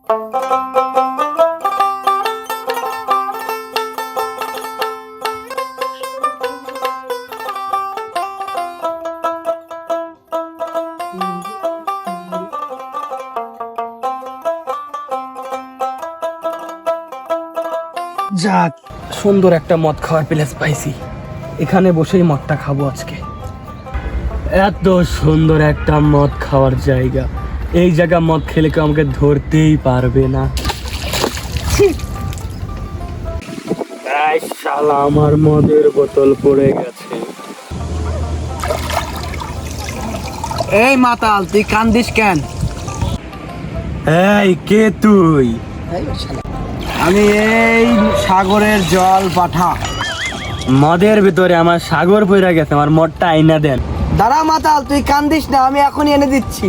যাক, সুন্দর একটা মদ খাওয়ার প্লেস পাইছি, এখানে বসেই মদটা খাবো আজকে। এত সুন্দর একটা মদ খাওয়ার জায়গা, এই জায়গা মদ খেলে কেউ আমাকে ধরতেই পারবে না। এই শালা, আমার মদের বোতল পড়ে গেছে। এই মাতাল, তুই কান্দিস কেন? এই কে তুই? আমি এই সাগরের জল পাঠা। মদের ভিতরে আমার সাগর পড়ে গেছে, আমার মদটা আইনা দেন। দাঁড়া মাতাল, তুই কান্দিস না, আমি এখনই এনে দিচ্ছি।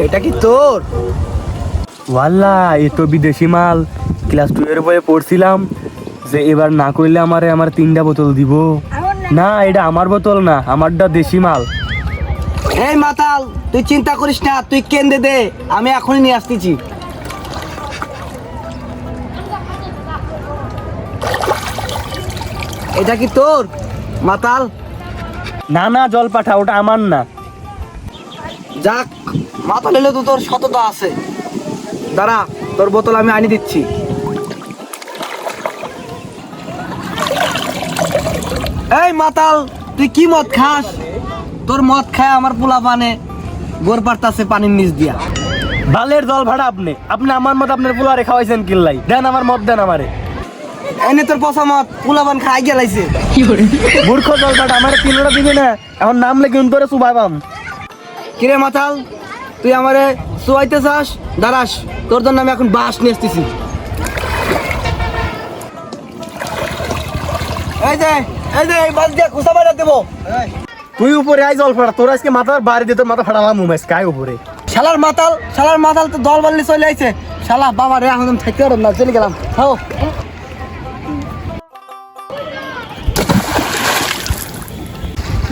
এটা কি তোর? ওয়াল্লা, এ তো বিদেশি মাল। ক্লাস 2 এর বইয়ে পড়ছিলাম যে এবার না করলে আমার 3টা বোতল দিব। না, এটা আমার বোতল না, আমারটা দেশি মাল। এই মাতাল, তুই চিন্তা করিস না, তুই কেন্দ্রে দে, আমি এখনই নিয়ে আসতেছি। এটা কি তোর মাতাল? না না, জল পাঠা, ওটা আমার না। যাক, মাতাল হলে তো তোর সততা আছে। দাঁড়া, তোর বোতল আমি আনি দিচ্ছি। এই মাতাল, তুই কি মদ খাস? তোর মদ খায় আমার পোলা পানে গোর পারতাছে পানির নিচ দিয়া। বালের জল ভাড়া আপনি আমার মত আপনার পোলারে খাওয়াইছেন কিল্লাই। দেন আমার মদ, দেন আমারে। এনে তোর পচা মদ পোলাপান খাই গেলাইছে। মূর্খ জল ভাড়া, আমার 3টা দিবে না, এখন নাম লেগে তোরে সুবাইবাম। কিরে মাতাল, তুই আমারে শুয়াইতে চাস? দাঁড়াস, তোর জন্য আমি এখন বাস নিয়ে আসতেছি। এই যে এই বাস দিয়ে খুশা মারা দেবো। তুই উপরে আই জল ফাড়া, তোর আজকে মাথার বাইরে দিয়ে তোর মাথা ফাড়ালাম উমেশ কায় উপরে। শালার মাতাল তো দল বাল্লি চলে আইছে। শালা বাবা রে, এখন থাকতে পারব না, চলে গেলাম। হাও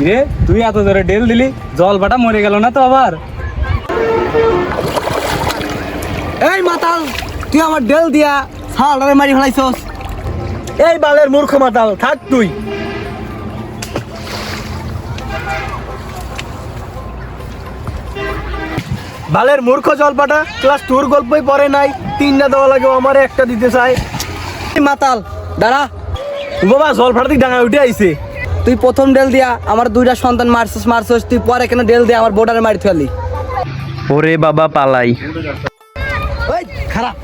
রে, তুই এত জোরে ডেল দিলি, জল বাটা মরে গেল না তো আবার? এই মাতাল, তুই আমার ডেল দিয়া শালারে মারি ফেলাইছস। এই বালের মূর্খ মাতাল, থাক তুই। বালের মূর্খ জলপাটা, ক্লাস 2 গল্পই পড়ে নাই, 3টা দেওয়া লাগে, আমারে একটা দিতে চায়। মাতাল দাঁড়া, বাবা জলপাটা তুই ডাঙায় উঠে আইছে। তুই প্রথম ডেল দিয়া আমার 2টা সন্তান মারছস, তুই পরে কেন ডেল দিয়া আমার বোর্ডারে মারি ফেলি? ওরে বাবা পালাই। ওই খারাপ।